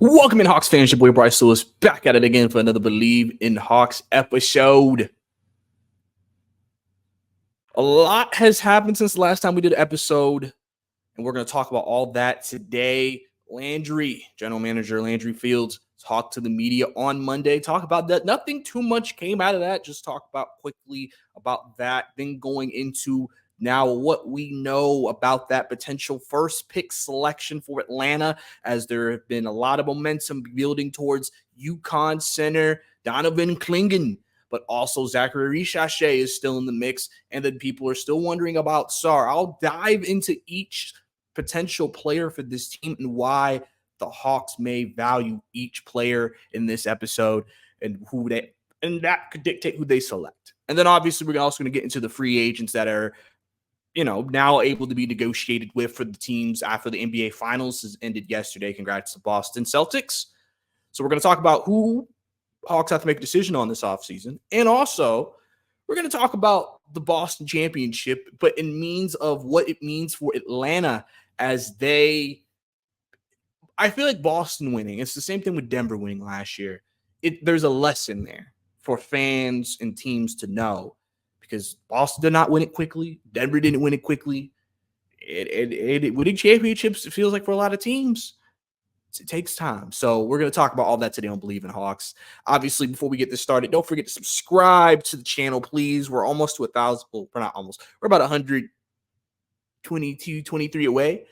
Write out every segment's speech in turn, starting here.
Welcome in, Hawks fans. Your boy Bryce Lewis back at it again for another Bleav in Hawks episode. A lot has happened since the last time we did an episode, and we're going to talk about all that today. General Manager Landry Fields, talked to the media on Monday. Talk about that. Nothing too much came out of that. Just talk about quickly about that. Then going into now what we know about that potential first pick selection for Atlanta, as there have been a lot of momentum building towards UConn center Donovan Clingan, but also Sarr Risacher is still in the mix, and then people are still wondering about Sarr. I'll dive into each potential player for this team and why the Hawks may value each player in this episode and that could dictate who they select. And then obviously we're also going to get into the free agents that are now able to be negotiated with for the teams after the NBA Finals has ended yesterday. Congrats to Boston Celtics. So we're going to talk about who Hawks have to make a decision on this offseason. And also, we're going to talk about the Boston Championship, but in means of what it means for Atlanta as I feel like Boston winning, it's the same thing with Denver winning last year. There's a lesson there for fans and teams to know, because Boston did not win it quickly. Denver didn't win it quickly. Winning championships, it feels like for a lot of teams, it takes time. So we're going to talk about all that today on Bleav in Hawks. Obviously, before we get this started, don't forget to subscribe to the channel, please. We're almost to 1,000. Well, we're not almost. We're about 122, 23 away.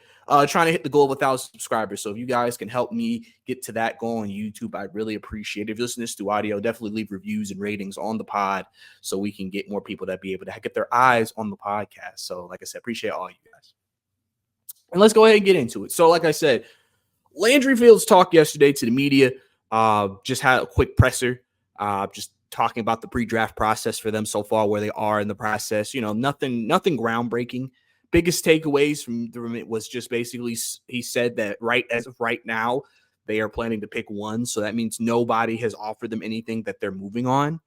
Trying to hit the goal of 1,000 subscribers. So if you guys can help me get to that goal on YouTube, I'd really appreciate it. If you're listening to this through audio, definitely leave reviews and ratings on the pod so we can get more people that be able to get their eyes on the podcast. So like I said, appreciate all you guys. And let's go ahead and get into it. So like I said, Landry Fields talked yesterday to the media, just had a quick presser, just talking about the pre-draft process for them so far, where they are in the process. Nothing groundbreaking. Biggest takeaways from it was just basically he said that as of right now, they are planning to pick one. So that means nobody has offered them anything that they're moving on.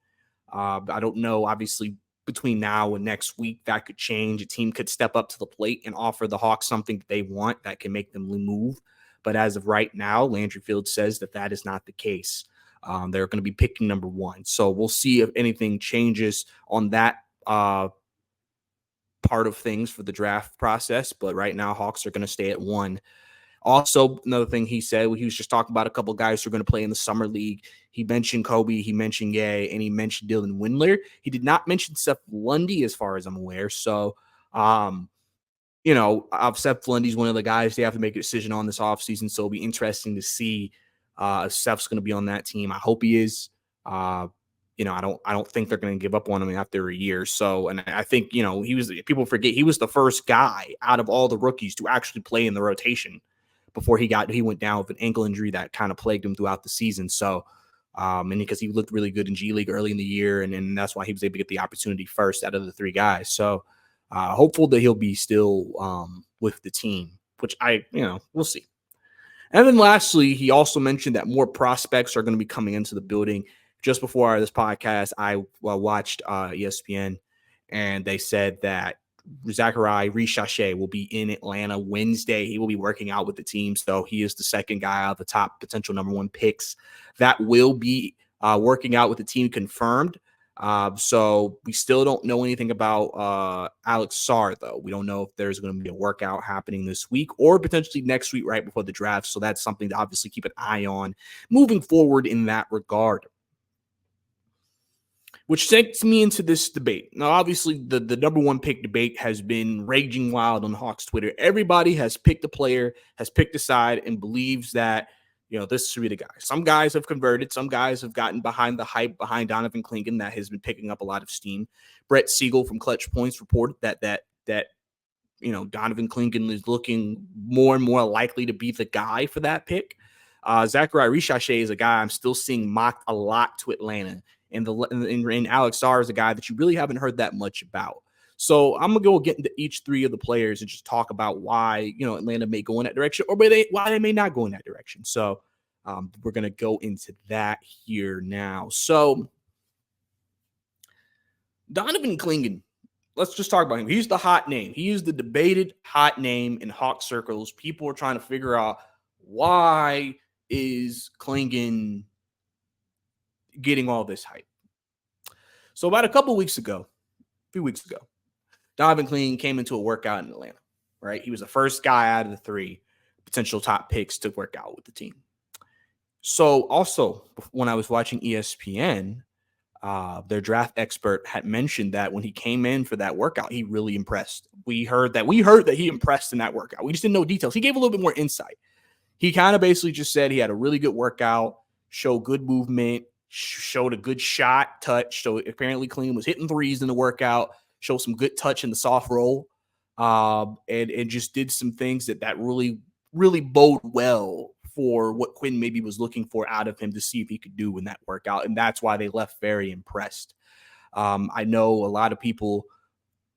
I don't know. Obviously, between now and next week, that could change. A team could step up to the plate and offer the Hawks something that they want that can make them move. But as of right now, Landry Fields says that is not the case. They're going to be picking number one. So we'll see if anything changes on that part of things for the draft process. But right now, Hawks are going to stay at one. Also, another thing he said, he was just talking about a couple of guys who are going to play in the summer league. He mentioned Kobe, he mentioned Ye, and he mentioned Dylan Windler. He did not mention Seth Lundy, as far as I'm aware. So, Seth Lundy's one of the guys they have to make a decision on this offseason. So it'll be interesting to see if Seth's going to be on that team. I hope he is. I don't think they're going to give up on him after a year. So, and I think, people forget he was the first guy out of all the rookies to actually play in the rotation before he went down with an ankle injury that kind of plagued him throughout the season. So, and because he looked really good in G League early in the year, and that's why he was able to get the opportunity first out of the three guys. So, hopeful that he'll be still with the team, which we'll see. And then lastly, he also mentioned that more prospects are going to be coming into the building. Just before this podcast, I watched ESPN, and they said that Sarr and Risacher will be in Atlanta Wednesday. He will be working out with the team, so he is the second guy out of the top potential number one picks that will be working out with the team, confirmed. So we still don't know anything about Alex Sarr, though. We don't know if there's going to be a workout happening this week or potentially next week right before the draft. So that's something to obviously keep an eye on moving forward in that regard. Which takes me into this debate. Now, obviously, the number one pick debate has been raging wild on Hawks Twitter. Everybody has picked a player, has picked a side, and believes that, this should be the guy. Some guys have converted. Some guys have gotten behind the hype behind Donovan Clingan that has been picking up a lot of steam. Brett Siegel from Clutch Points reported that Donovan Clingan is looking more and more likely to be the guy for that pick. Sarr and Risacher is a guy I'm still seeing mocked a lot to Atlanta. And Alex Sarr is a guy that you really haven't heard that much about. So I'm going to get into each three of the players and just talk about why, Atlanta may go in that direction or why they may not go in that direction. So we're going to go into that here now. So Donovan Clingan, let's just talk about him. He's the hot name. He is the debated hot name in Hawk circles. People are trying to figure out why is Clingan getting all this hype? So about a few weeks ago, Donovan Clingan came into a workout in Atlanta, right? He was the first guy out of the 3 potential top picks to work out with the team. So also, when I was watching ESPN, their draft expert had mentioned that when he came in for that workout, he really impressed. We heard that he impressed in that workout. We just didn't know details. He gave a little bit more insight. He kind of basically just said he had a really good workout, showed good movement, showed a good shot touch. So apparently Clingan was hitting threes in the workout, showed some good touch in the soft roll, and just did some things that really, really bode well for what Quinn maybe was looking for out of him to see if he could do in that workout. And that's why they left very impressed. I know a lot of people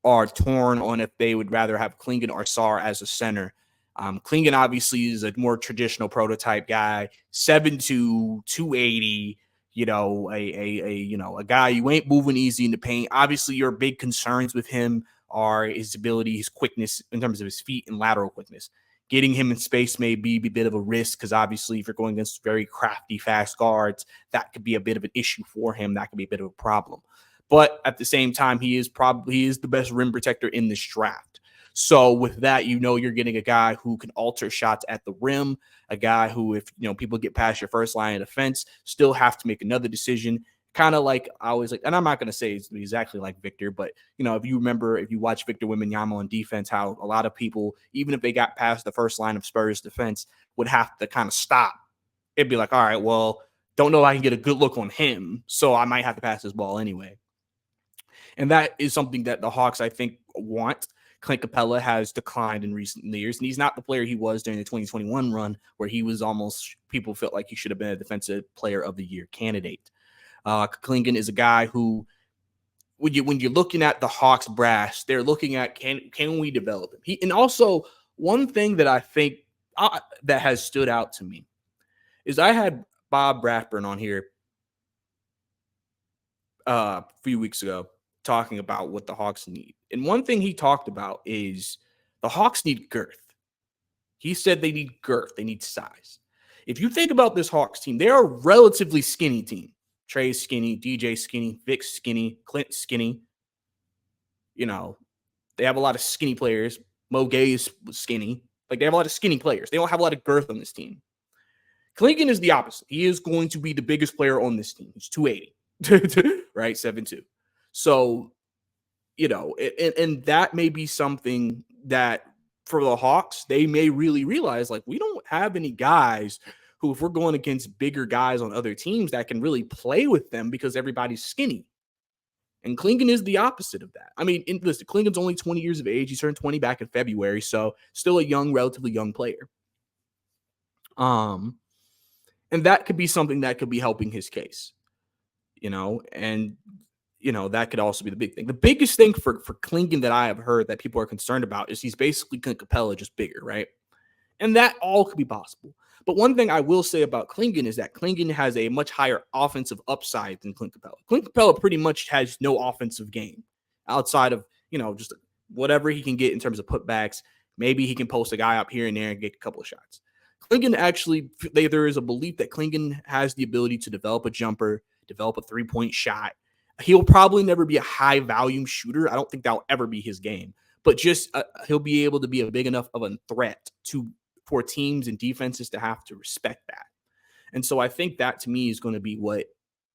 are torn on if they would rather have Clingan or Sarr as a center. Clingan obviously is a more traditional prototype guy, 7'2", 280, a guy you ain't moving easy in the paint. Obviously, your big concerns with him are his ability, his quickness in terms of his feet and lateral quickness. Getting him in space may be a bit of a risk because obviously if you're going against very crafty, fast guards, that could be a bit of an issue for him. That could be a bit of a problem. But at the same time, he is the best rim protector in this draft. So with that, you're getting a guy who can alter shots at the rim, a guy who, if people get past your first line of defense, still have to make another decision. Kind of like I always like, and I'm not going to say it's exactly like Victor, but if you watch Victor Wembanyama on defense, how a lot of people, even if they got past the first line of Spurs defense, would have to kind of stop. It'd be like, all right, well, don't know if I can get a good look on him, so I might have to pass this ball anyway. And that is something that the Hawks, I think, want. Clint Capella has declined in recent years, and he's not the player he was during the 2021 run, where he was people felt like he should have been a defensive player of the year candidate. Clingan is a guy who, when you're looking at the Hawks brass, they're looking at can we develop him? And also one thing that I think that has stood out to me is I had Bob Bradburn on here a few weeks ago talking about what the Hawks need. And one thing he talked about is the Hawks need girth. He said they need girth. They need size. If you think about this Hawks team, they're a relatively skinny team. Trey's skinny, DJ skinny, Vic's skinny, Clint skinny. They have a lot of skinny players. Mo Gay is skinny. Like, they have a lot of skinny players. They don't have a lot of girth on this team. Clingan is the opposite. He is going to be the biggest player on this team. He's 280, right? 7'2". So, and that may be something that for the Hawks, they may really realize, like, we don't have any guys who, if we're going against bigger guys on other teams, that can really play with them because everybody's skinny. And Clingan is the opposite of that. I mean, listen, Clingan's only 20 years of age. He turned 20 back in February, so still a relatively young player. And that could be something that could be helping his case, and that could also be the big thing. The biggest thing for Clingan that I have heard that people are concerned about is he's basically Clint Capella, just bigger, right? And that all could be possible. But one thing I will say about Clingan is that Clingan has a much higher offensive upside than Clint Capella. Clint Capella pretty much has no offensive game outside of, just whatever he can get in terms of putbacks. Maybe he can post a guy up here and there and get a couple of shots. Clingan actually, there is a belief that Clingan has the ability to develop a jumper, develop a three-point shot. He'll probably never be a high-volume shooter. I don't think that'll ever be his game. But just he'll be able to be a big enough of a threat for teams and defenses to have to respect that. And so I think that, to me, is going to be what,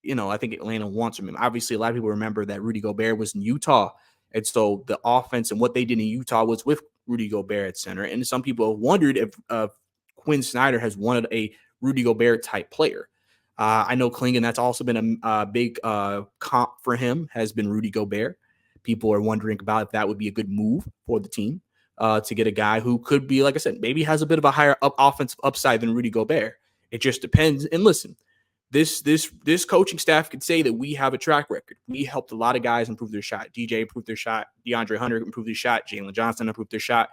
I think Atlanta wants from him. Obviously, a lot of people remember that Rudy Gobert was in Utah. And so the offense and what they did in Utah was with Rudy Gobert at center. And some people have wondered if Quinn Snyder has wanted a Rudy Gobert type player. I know Clingan, that's also been a big comp for him, has been Rudy Gobert. People are wondering about if that would be a good move for the team to get a guy who could be, like I said, maybe has a bit of a higher offensive upside than Rudy Gobert. It just depends. And listen, this coaching staff could say that we have a track record. We helped a lot of guys improve their shot. DJ improved their shot. DeAndre Hunter improved his shot. Jalen Johnson improved their shot.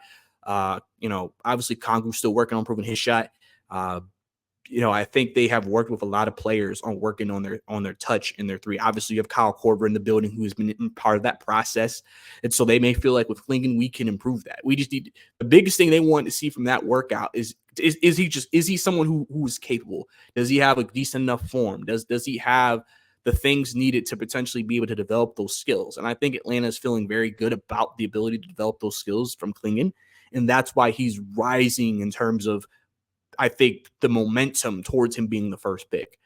Obviously Kongu's still working on improving his shot. I think they have worked with a lot of players on working on their touch and their three. Obviously, you have Kyle Korver in the building who has been part of that process, and so they may feel like with Clingan we can improve that. We just need the biggest thing they want to see from that workout is he someone who is capable? Does he have a decent enough form? Does he have the things needed to potentially be able to develop those skills? And I think Atlanta is feeling very good about the ability to develop those skills from Clingan, and that's why he's rising in terms of, I think, the momentum towards him being the first pick.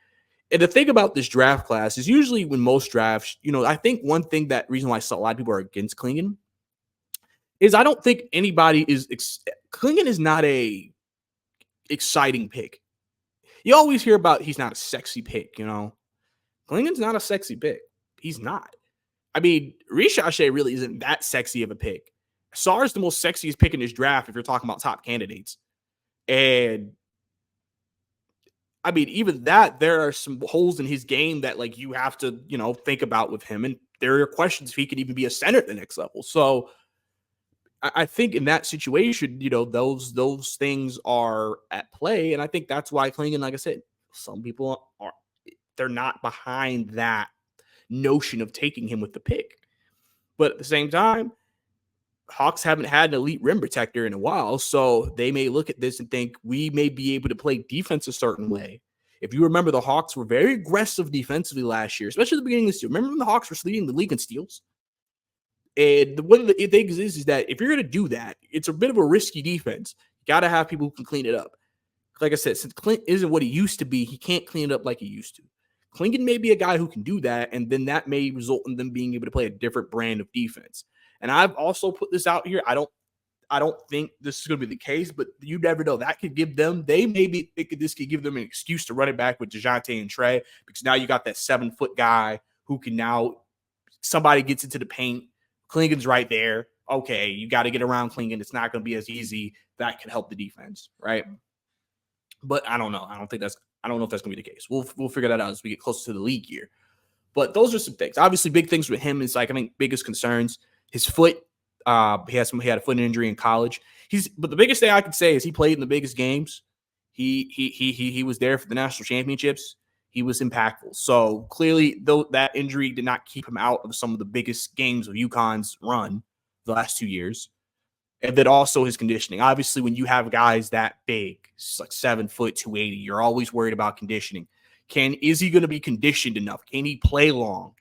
And the thing about this draft class is usually when most drafts, I think one thing that reason why a lot of people are against Clingan is I don't think anybody is Clingan is not a exciting pick. You always hear about he's not a sexy pick, Clingan's not a sexy pick. He's not. I mean, Risacher really isn't that sexy of a pick. Sarr is the most sexiest pick in this draft if you're talking about top candidates. And I mean, even that, there are some holes in his game that like you have to, think about with him. And there are questions if he could even be a center at the next level. So I think in that situation, those things are at play. And I think that's why Clingan, like I said, some people they're not behind that notion of taking him with the pick. But at the same time, Hawks haven't had an elite rim protector in a while, so they may look at this and think we may be able to play defense a certain way. If you remember, the Hawks were very aggressive defensively last year, especially at the beginning of the year. Remember when the Hawks were leading the league in steals? And one of the things is that if you're going to do that, it's a bit of a risky defense. You got to have people who can clean it up. Like I said, since Clint isn't what he used to be, he can't clean it up like he used to. Clingan may be a guy who can do that, and then that may result in them being able to play a different brand of defense. And I've also put this out here. I don't think this is going to be the case, but you never know. That could give them, they maybe think this could give them an excuse to run it back with DeJounte and Trey, because now you got that 7-foot guy who can now, somebody gets into the paint. Clingan's right there. Okay, you got to get around Clingan. It's not going to be as easy. That can help the defense, right? But I don't know. I don't know if that's going to be the case. We'll figure that out as we get closer to the league year. But those are some things. Obviously, big things with him is, like, I think biggest concerns, his foot. He had a foot injury in college. But the biggest thing I could say is he played in the biggest games. He was there for the national championships. He was impactful. So clearly, though, that injury did not keep him out of some of the biggest games of UConn's run the last 2 years. And then also his conditioning. Obviously, when you have guys that big, it's like 7 foot, 280, you're always worried about conditioning. Is he going to be conditioned enough? Can he play long?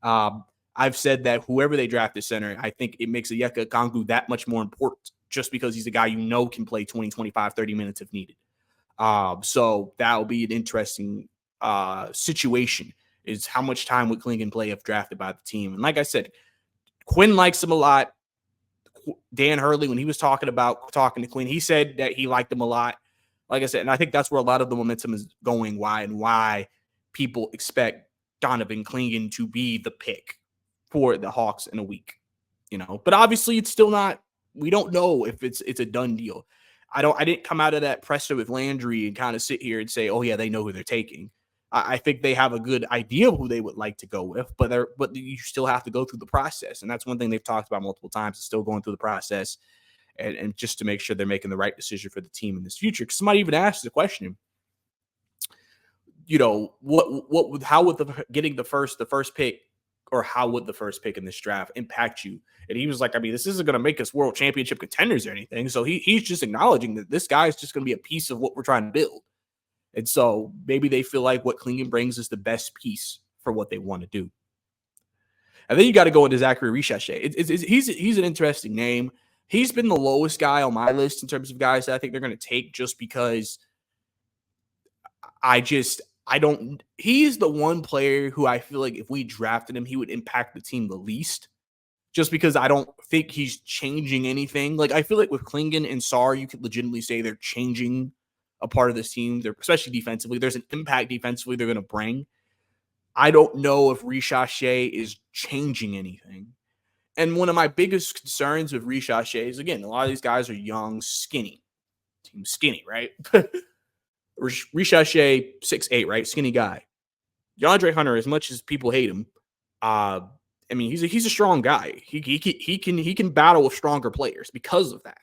I've said that whoever they draft at center, I think it makes Onyeka Okongwu that much more important just because he's a guy can play 20, 25, 30 minutes if needed. So that will be an interesting situation, is how much time would Clingan play if drafted by the team. And like I said, Quinn likes him a lot. Dan Hurley, when he was talking to Quinn, he said that he liked him a lot. Like I said, and I think that's where a lot of the momentum is going. Why people expect Donovan Clingan to be the pick for the Hawks in a week, But obviously, it's still not. We don't know if it's a done deal. I didn't come out of that presser with Landry and kind of sit here and say, oh yeah, they know who they're taking. I think they have a good idea of who they would like to go with, but you still have to go through the process. And that's one thing they've talked about multiple times, is still going through the process and just to make sure they're making the right decision for the team in this future. Because somebody even asked the question, how would getting the first pick, or how would the first pick in this draft impact you? And he was like, I mean, this isn't going to make us world championship contenders or anything. So he's just acknowledging that this guy is just going to be a piece of what we're trying to build. And so maybe they feel like what Clingan brings is the best piece for what they want to do. And then you got to go into Zachary Risacher. He's an interesting name. He's been the lowest guy on my list in terms of guys that I think they're going to take, just because he's the one player who I feel like if we drafted him, he would impact the team the least, just because I don't think he's changing anything. Like, I feel like with Clingan and Sarr, you could legitimately say they're changing a part of this team. They're, especially defensively, there's an impact defensively they're going to bring. I don't know if Risacher is changing anything. And one of my biggest concerns with Risacher is, again, a lot of these guys are young, skinny. Team skinny, right? Risacher, 6'8", right? Skinny guy. DeAndre Hunter, as much as people hate him, I mean, he's a strong guy. He can battle with stronger players because of that.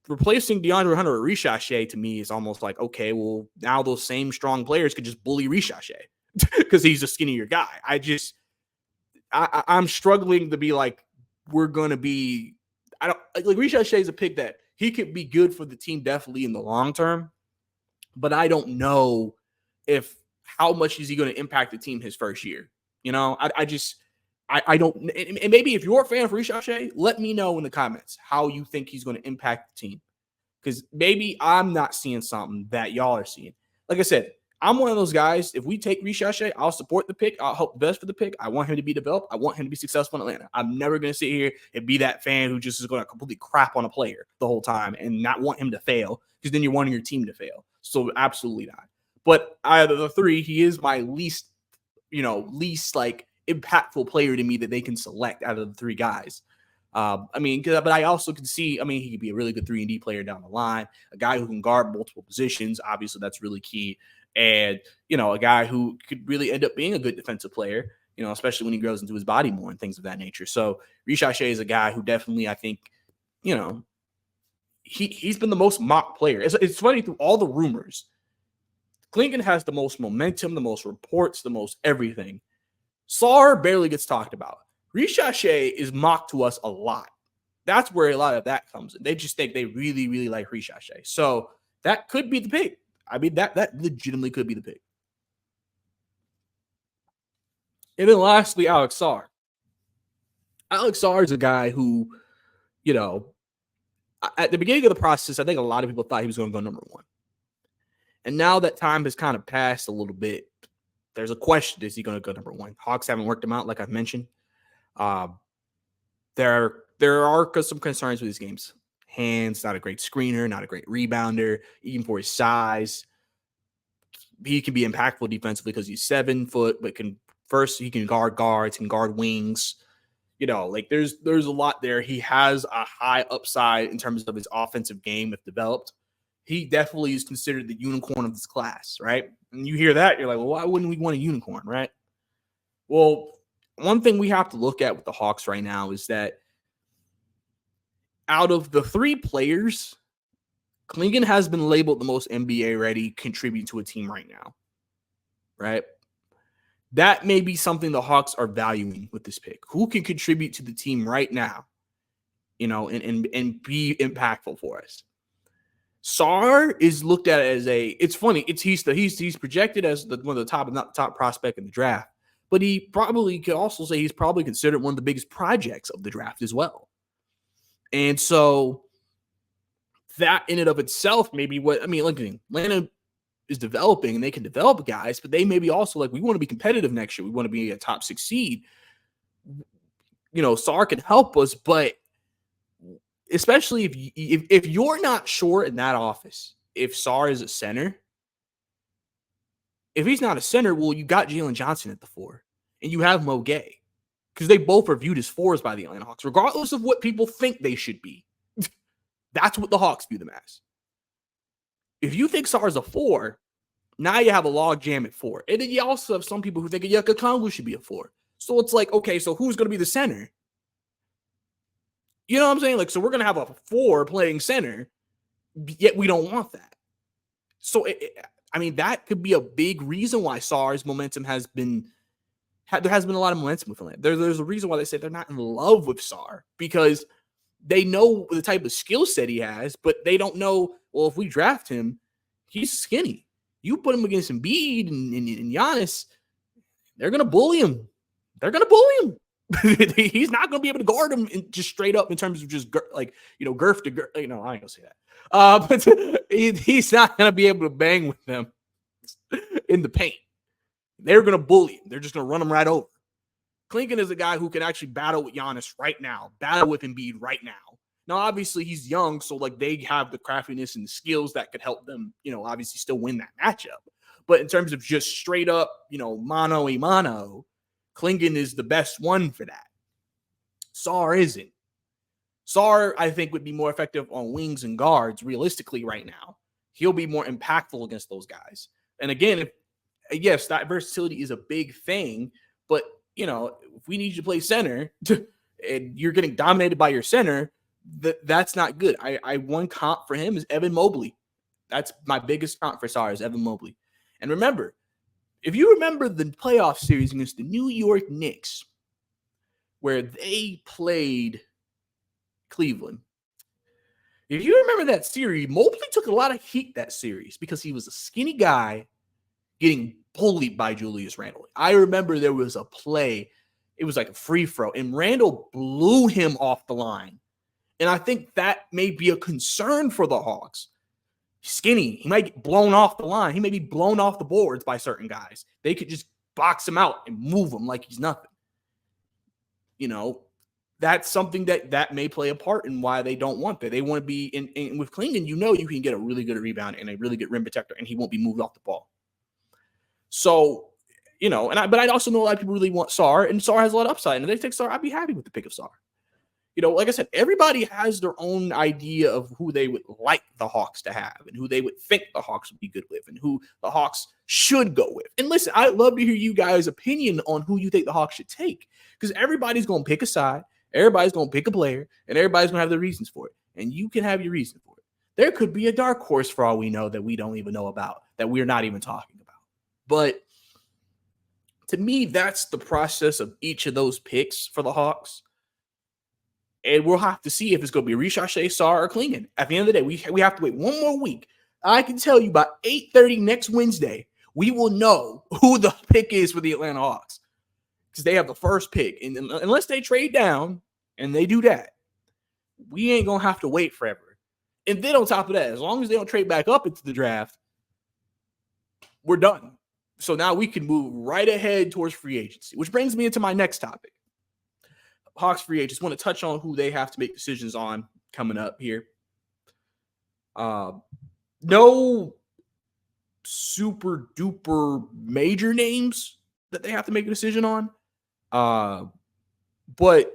replacing DeAndre Hunter with Risacher to me is almost like, okay, well, now those same strong players could just bully Risacher because he's a skinnier guy. I'm struggling to be like, we're going to be, I don't like Risacher is a pick that he could be good for the team definitely in the long term, but I don't know if how much is he going to impact the team his first year. You know, I don't, and maybe if you're a fan of Risacher, let me know in the comments how you think he's going to impact the team. Because maybe I'm not seeing something that y'all are seeing. Like I said, I'm one of those guys. If we take Risacher, I'll support the pick. I'll hope the best for the pick. I want him to be developed. I want him to be successful in Atlanta. I'm never going to sit here and be that fan who just is going to completely crap on a player the whole time and not want him to fail, because then you're wanting your team to fail. So absolutely not. But out of the three, he is my least like impactful player to me that they can select out of the three guys. But I also can see, he could be a really good 3-and-D player down the line, a guy who can guard multiple positions. Obviously, that's really key. And, a guy who could really end up being a good defensive player, especially when he grows into his body more and things of that nature. So Risacher is a guy who definitely, I think, he's been the most mocked player. It's funny, through all the rumors, Clingan has the most momentum, the most reports, the most everything. Sarr barely gets talked about. Risacher is mocked to us a lot. That's where a lot of that comes in. They just think they really, really like Risacher. So that could be the pick. That legitimately could be the pick. And then lastly, Alex Sarr. Alex Sarr is a guy who, at the beginning of the process, I think a lot of people thought he was going to go number one. And now that time has kind of passed a little bit, there's a question: is he going to go number one? Hawks haven't worked him out, like I've mentioned. There are some concerns with his games. Hands, not a great screener, not a great rebounder, even for his size. He can be impactful defensively because he's 7 foot, but he can guard guards, can guard wings. There's a lot there. He has a high upside in terms of his offensive game if developed. He definitely is considered the unicorn of this class, right? And you hear that, you're like, well, why wouldn't we want a unicorn, right? Well, one thing we have to look at with the Hawks right now is that out of the 3 players, Clingan has been labeled the most NBA ready, contribute to a team right now, right? That may be something the Hawks are valuing with this pick. Who can contribute to the team right now, and be impactful for us? Sarr is looked at as it's funny. He's projected as one of the top prospect in the draft, but he probably could also say he's probably considered one of the biggest projects of the draft as well. And so that in and of itself may be look, Atlanta is developing and they can develop guys, but they may be also like, we want to be competitive next year. We want to be a top 6 seed. Sarr can help us, but especially if you're not sure in that office, if Sarr is a center, if he's not a center, well, you got Jalen Johnson at the 4 and you have Mo Gay, because they both are viewed as 4s by the Atlanta Hawks, regardless of what people think they should be. That's what the Hawks view them as. If you think Sarr is a 4, now you have a log jam at 4. And then you also have some people who think Yucca Kongu should be a 4. So it's like, okay, so who's going to be the center? You know what I'm saying? So we're going to have a 4 playing center, yet we don't want that. So, that could be a big reason why Sarr's momentum there has been a lot of momentum with him. There's a reason why they say they're not in love with Sarr, because they know the type of skill set he has, but they don't know, well, if we draft him, he's skinny. You put him against Embiid and Giannis, they're going to bully him. He's not going to be able to guard him just straight up in terms of just girth to girth. I ain't going to say that. But he's not going to be able to bang with them in the paint. They're going to bully him. They're just going to run him right over. Clingan is a guy who can actually battle with Giannis right now, battle with Embiid right now. Now, obviously, he's young, so they have the craftiness and the skills that could help them, obviously still win that matchup. But in terms of just straight up, mano a mano, Clingan is the best one for that. Sarr isn't. Sarr, I think, would be more effective on wings and guards realistically right now. He'll be more impactful against those guys. And again, yes, that versatility is a big thing, but if we need you to play center and you're getting dominated by your center, That's not good. One comp for him is Evan Mobley. That's my biggest comp for Sarr is Evan Mobley. And remember, if you remember the playoff series against the New York Knicks, where they played Cleveland, if you remember that series, Mobley took a lot of heat that series because he was a skinny guy getting bullied by Julius Randle. I remember there was a play, it was like a free throw, and Randle blew him off the line. And I think that may be a concern for the Hawks. Skinny, he might get blown off the line. He may be blown off the boards by certain guys. They could just box him out and move him like he's nothing. That's something that may play a part in why they don't want that. They want to be in with Clingan, you can get a really good rebound and a really good rim protector, and he won't be moved off the ball. So, but I also know a lot of people really want Sarr, and Sarr has a lot of upside. And if they take Sarr, I'd be happy with the pick of Sarr. Like I said, everybody has their own idea of who they would like the Hawks to have and who they would think the Hawks would be good with and who the Hawks should go with. And listen, I'd love to hear you guys' opinion on who you think the Hawks should take, because everybody's going to pick a side, everybody's going to pick a player, and everybody's going to have their reasons for it. And you can have your reason for it. There could be a dark horse for all we know that we don't even know about, that we're not even talking about. But to me, that's the process of each of those picks for the Hawks. And we'll have to see if it's going to be Risacher, Sarr, or Clingan. At the end of the day, we have to wait one more week. I can tell you by 8:30 next Wednesday, we will know who the pick is for the Atlanta Hawks, because they have the first pick. And unless they trade down, and they do that, we ain't going to have to wait forever. And then on top of that, as long as they don't trade back up into the draft, we're done. So now we can move right ahead towards free agency, which brings me into my next topic. Hawks free agents. Want to touch on who they have to make decisions on coming up here. No super duper major names that they have to make a decision on. But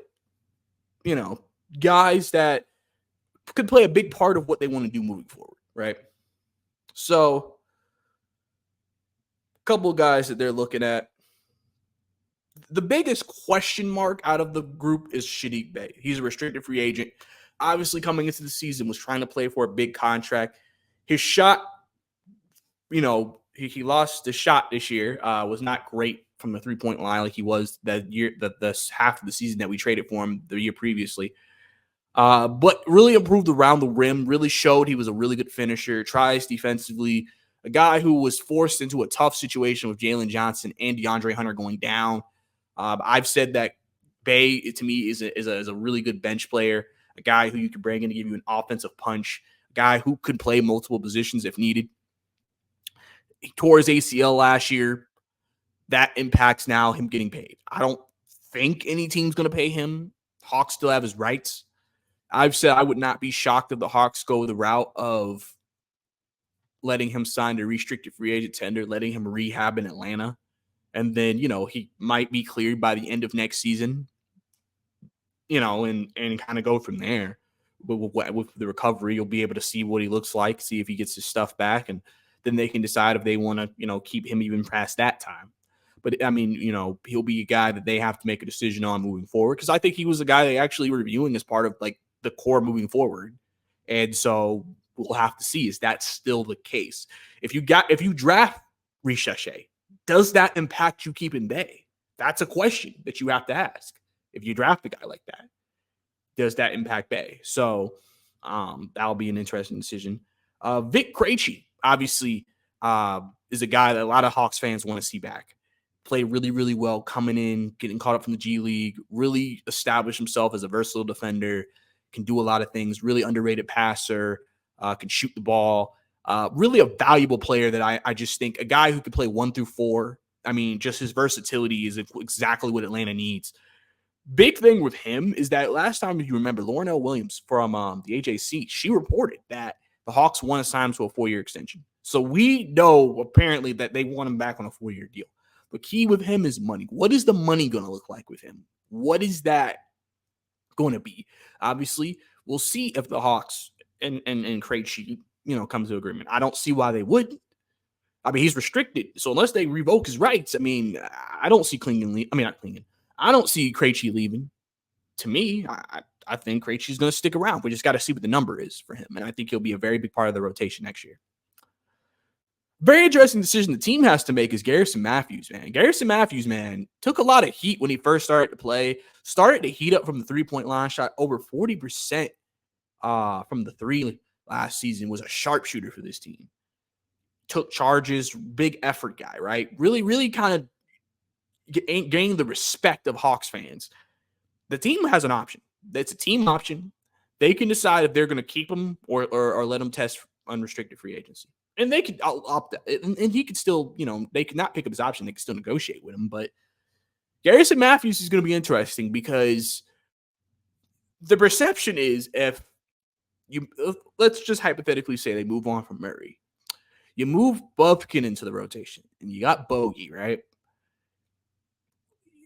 guys that could play a big part of what they want to do moving forward, right? So, a couple of guys that they're looking at. The biggest question mark out of the group is Saddiq Bey. He's a restricted free agent. Obviously, coming into the season, was trying to play for a big contract. His shot, he lost the shot this year. Was not great from the three-point line like he was that year, the half of the season that we traded for him the year previously. But really improved around the rim. Really showed he was a really good finisher. Tries defensively. A guy who was forced into a tough situation with Jalen Johnson and DeAndre Hunter going down. I've said that Bey, to me, is a really good bench player, a guy who you can bring in to give you an offensive punch, a guy who could play multiple positions if needed. He tore his ACL last year. That impacts now him getting paid. I don't think any team's going to pay him. Hawks still have his rights. I've said I would not be shocked if the Hawks go the route of letting him sign a restricted free agent tender, letting him rehab in Atlanta. And then, he might be cleared by the end of next season, and kind of go from there. With the recovery, you'll be able to see what he looks like, see if he gets his stuff back, and then they can decide if they want to, keep him even past that time. But, he'll be a guy that they have to make a decision on moving forward, because I think he was a guy they actually were viewing as part of, the core moving forward. And so we'll have to see, is that still the case? If you draft Risacher, does that impact you keeping Bey? That's a question that you have to ask. If you draft a guy like that, does that impact Bey? So that'll be an interesting decision. Vic Krejci, obviously, is a guy that a lot of Hawks fans want to see back. Play really, really well coming in, getting caught up from the G League, really establish himself as a versatile defender, can do a lot of things, really underrated passer, can shoot the ball. Really a valuable player that I just think a guy who could play 1 through 4. Just his versatility is exactly what Atlanta needs. Big thing with him is that last time, if you remember, Lauren L. Williams from the AJC, she reported that the Hawks want to sign him to a 4-year extension. So we know apparently that they want him back on a 4-year deal. The key with him is money. What is the money going to look like with him? What is that going to be? Obviously, we'll see if the Hawks and Krejci comes to agreement. I don't see why they wouldn't. He's restricted. So unless they revoke his rights, I don't see Clingan. Not Clingan. I don't see Krejci leaving. To me, I think Krejci's going to stick around. We just got to see what the number is for him. And I think he'll be a very big part of the rotation next year. Very interesting decision the team has to make is Garrison Matthews, man. Garrison Matthews, man, took a lot of heat when he first started to play. Started to heat up from the three-point line, shot over 40% from the three last season, was a sharpshooter for this team. Took charges, big effort guy, right? Really, really kind of gaining the respect of Hawks fans. The team has an option. It's a team option. They can decide if they're going to keep him or let him test unrestricted free agency. And they could opt out. And he could still, they could not pick up his option. They could still negotiate with him. But Garrison Matthews is going to be interesting because the perception is let's just hypothetically say they move on from Murray. You move Bufkin into the rotation, and you got Bogey, right?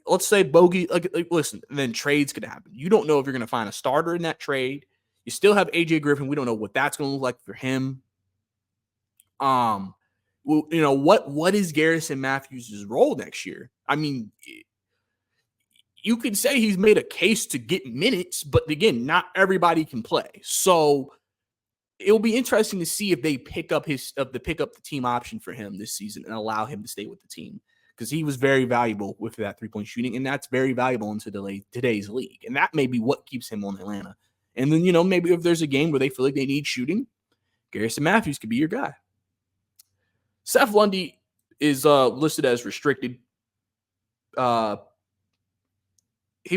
Let's say Bogey, listen, and then trades could happen. You don't know if you're going to find a starter in that trade. You still have AJ Griffin. We don't know what that's going to look like for him. Well, what is Garrison Matthews' role next year? I mean, you could say he's made a case to get minutes, but again, not everybody can play. So it'll be interesting to see if they pick up the team option for him this season and allow him to stay with the team, because he was very valuable with that 3-point shooting, and that's very valuable in today's league. And that may be what keeps him on Atlanta. And then, maybe if there's a game where they feel like they need shooting, Garrison Matthews could be your guy. Seth Lundy is listed as restricted. He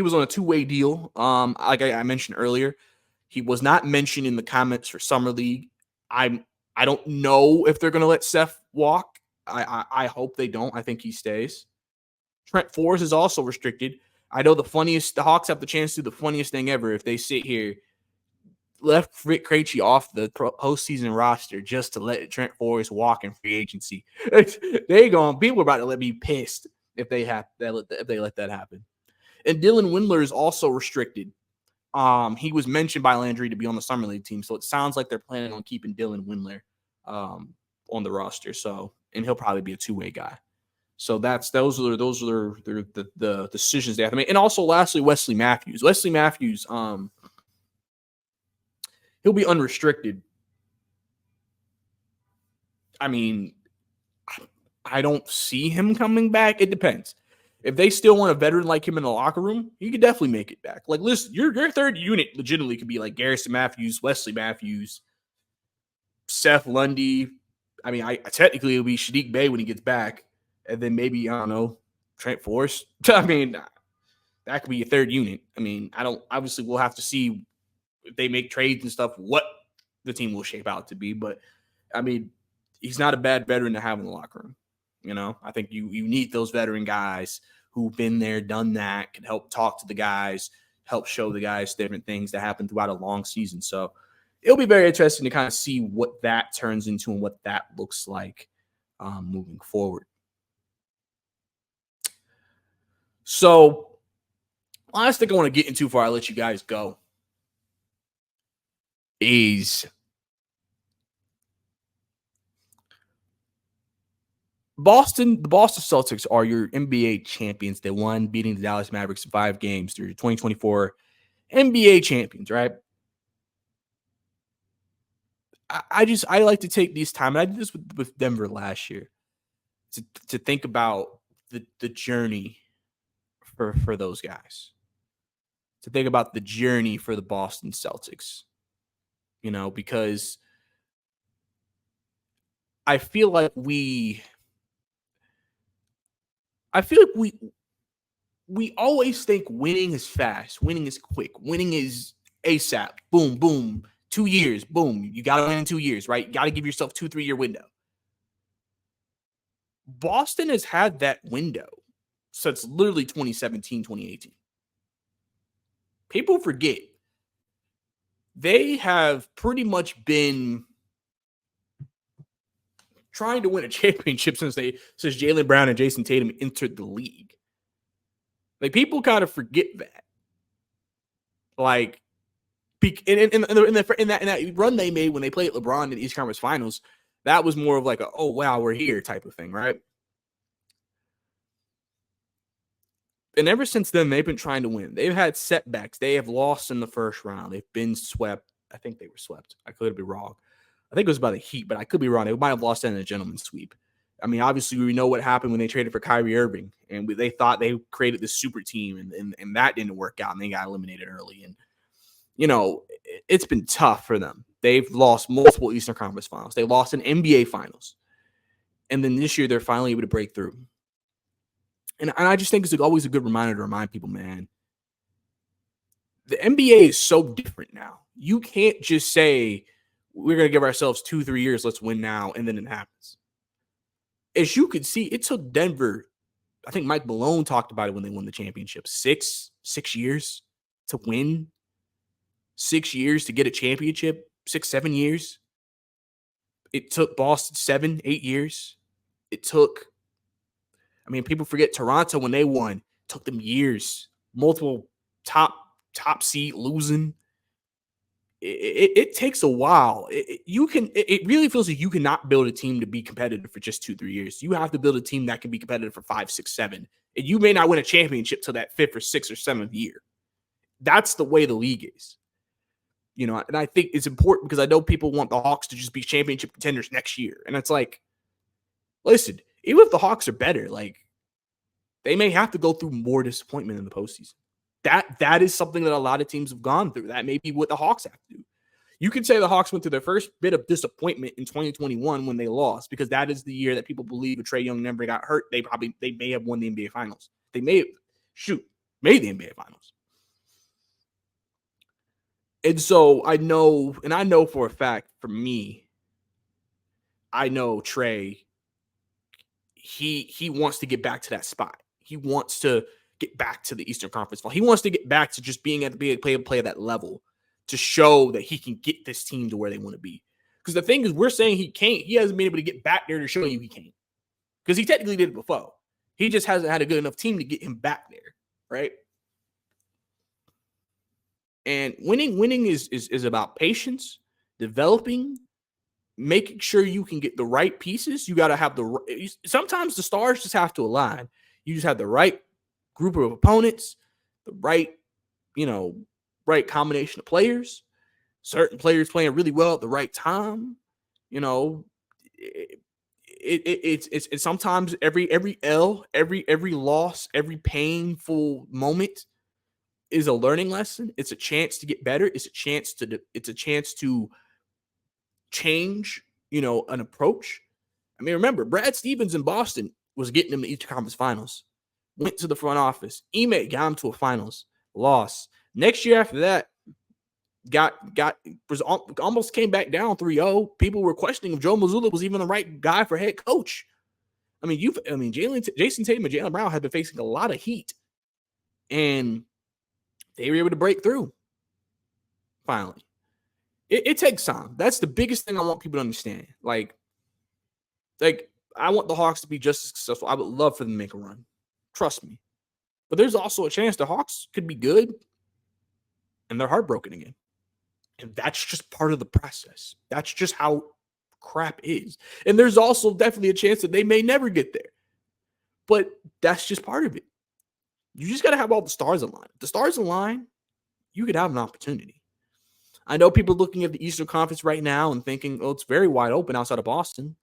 was on a 2-way deal. Like I mentioned earlier, he was not mentioned in the comments for Summer League. I don't know if they're going to let Seth walk. I hope they don't. I think he stays. Trent Forrest is also restricted. I know the Hawks have the chance to do the funniest thing ever if they sit here, left Rick Krejci off the postseason roster just to let Trent Forrest walk in free agency. People are about to be pissed if they let that happen. And Dylan Windler is also restricted. He was mentioned by Landry to be on the Summer League team, so it sounds like they're planning on keeping Dylan Windler on the roster. So, and he'll probably be a 2-way guy. So those are the decisions they have to make. And also, lastly, Wesley Matthews. He'll be unrestricted. I mean, I don't see him coming back. It depends. If they still want a veteran like him in the locker room, he could definitely make it back. Like, listen, your third unit legitimately could be like Garrison Matthews, Wesley Matthews, Seth Lundy. I mean, technically it'll be Sadiq Bey when he gets back, and then maybe, I don't know, Trent Forrest. I mean, that could be your third unit. I mean, obviously we'll have to see if they make trades and stuff, what the team will shape out to be. But, I mean, he's not a bad veteran to have in the locker room. I think you need those veteran guys who've been there, done that, can help talk to the guys, help show the guys different things that happen throughout a long season. So it'll be very interesting to kind of see what that turns into and what that looks like moving forward. So last thing I want to get into before I let you guys go is the Boston Celtics are your NBA champions. They won, beating the Dallas Mavericks in 5 games. They're your 2024 NBA champions, right? I like to take these time, and I did this with Denver last year, to think about the journey for those guys. To think about the journey for the Boston Celtics. Because I feel like we always think winning is fast, winning is quick, winning is ASAP, boom, boom, 2 years, boom. You got to win in 2 years, right? You got to give yourself 2-3 year window. Boston has had that window since literally 2017, 2018. People forget they have pretty much been trying to win a championship since Jaylen Brown and Jason Tatum entered the league. Like, people kind of forget that. Like, in that run they made when they played LeBron in the East Conference Finals, that was more of like a, oh, wow, we're here type of thing, right? And ever since then, they've been trying to win. They've had setbacks. They have lost in the first round. They've been swept. I think they were swept. I could be wrong. I think it was by the Heat, but I could be wrong. They might have lost that in a gentleman's sweep. I mean, obviously, we know what happened when they traded for Kyrie Irving, and they thought they created this super team, and that didn't work out, and they got eliminated early. And, it's been tough for them. They've lost multiple Eastern Conference Finals. They lost an NBA Finals. And then this year, they're finally able to break through. And I just think it's always a good reminder to remind people, man, the NBA is so different now. You can't just say, we're going to give ourselves 2-3 years, let's win now, and then it happens. As you could see, it took Denver, I think Mike Malone talked about it when they won the championship, 6 years to win, 6 years to get a championship, 6-7 years. It took Boston 7-8 years. It took, people forget Toronto when they won. It took them years, multiple top seed losing. It takes a while. It really feels like you cannot build a team to be competitive for just 2-3 years. You have to build a team that can be competitive for 5, 6, 7. And you may not win a championship till that 5th or 6th or 7th year. That's the way the league is. And I think it's important because I know people want the Hawks to just be championship contenders next year. And it's like, listen, even if the Hawks are better, like, they may have to go through more disappointment in the postseason. That is something that a lot of teams have gone through. That may be what the Hawks have to do. You could say the Hawks went through their first bit of disappointment in 2021 when they lost, because that is the year that people believe if Trae Young never got hurt, they may have won the NBA Finals. They may have made the NBA Finals. And so I know for a fact, for me, I know Trae, he wants to get back to that spot. He wants to get back to the Eastern Conference Final. He wants to get back to just being at the play at that level to show that he can get this team to where they want to be. Because the thing is, we're saying he can't. He hasn't been able to get back there to show you he can't. Because he technically did it before. He just hasn't had a good enough team to get him back there, right? And winning is about patience, developing, making sure you can get the right pieces. You got to have sometimes the stars just have to align. You just have the right group of opponents, the right combination of players, certain players playing really well at the right time. It's sometimes every L, every loss, every painful moment is a learning lesson. It's a chance to get better. It's a chance to change, an approach. Remember, Brad Stevens in Boston was getting them to the Eastern Conference Finals. Went to the front office. Ime got him to a finals. Lost. Next year after that, almost came back down 3-0. People were questioning if Joe Mazzulla was even the right guy for head coach. Jason Tatum and Jaylen Brown have been facing a lot of heat, and they were able to break through. Finally, it takes time. That's the biggest thing I want people to understand. Like I want the Hawks to be just as successful. I would love for them to make a run. Trust me. But there's also a chance the Hawks could be good and they're heartbroken again. And that's just part of the process. That's just how crap is. And there's also definitely a chance that they may never get there. But that's just part of it. You just got to have all the stars align. If the stars align, you could have an opportunity. I know people looking at the Eastern Conference right now and thinking, oh, it's very wide open outside of Boston.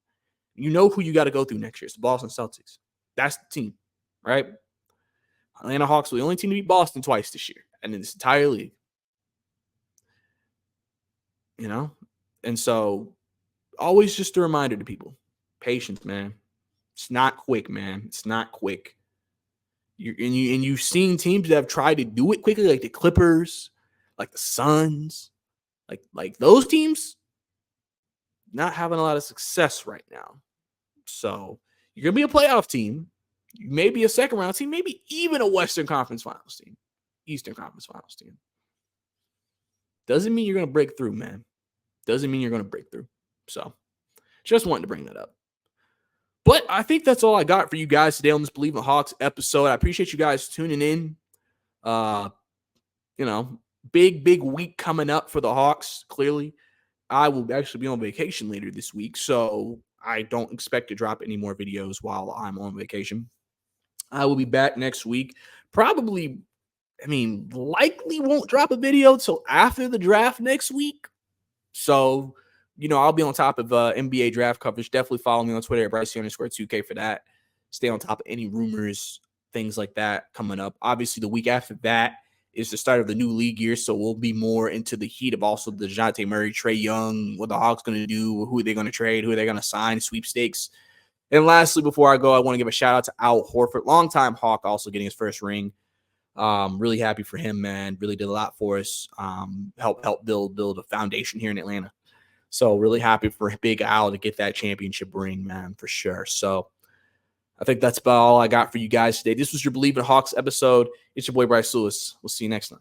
You know who you got to go through next year. It's the Boston Celtics. That's the team, right? Atlanta Hawks were the only team to beat Boston twice this year and in this entire league. And so always just a reminder to people, patience, man. It's not quick, man. It's not quick. You've seen teams that have tried to do it quickly, like the Clippers, like the Suns, like those teams, not having a lot of success right now. So you're going to be a playoff team. You may be a second round team, maybe even a Western Conference Finals team, Eastern Conference Finals team. Doesn't mean you're going to break through, man. Doesn't mean you're going to break through. So just wanted to bring that up. But I think that's all I got for you guys today on this Bleav in the Hawks episode. I appreciate you guys tuning in. Big week coming up for the Hawks, clearly. I will actually be on vacation later this week, so I don't expect to drop any more videos while I'm on vacation. I will be back next week. Probably, likely won't drop a video till after the draft next week. So, I'll be on top of NBA draft coverage. Definitely follow me on Twitter at Bryce_2K for that. Stay on top of any rumors, things like that coming up. Obviously, the week after that is the start of the new league year, so we'll be more into the heat of also the DeJounte Murray, Trae Young, what the Hawks going to do, who are they going to trade, who are they going to sign, sweepstakes. And lastly, before I go, I want to give a shout out to Al Horford, longtime Hawk, also getting his first ring. Really happy for him, man. Really did a lot for us. Help build a foundation here in Atlanta. So really happy for Big Al to get that championship ring, man, for sure. So I think that's about all I got for you guys today. This was your Bleav in Hawks episode. It's your boy Bryce Lewis. We'll see you next time.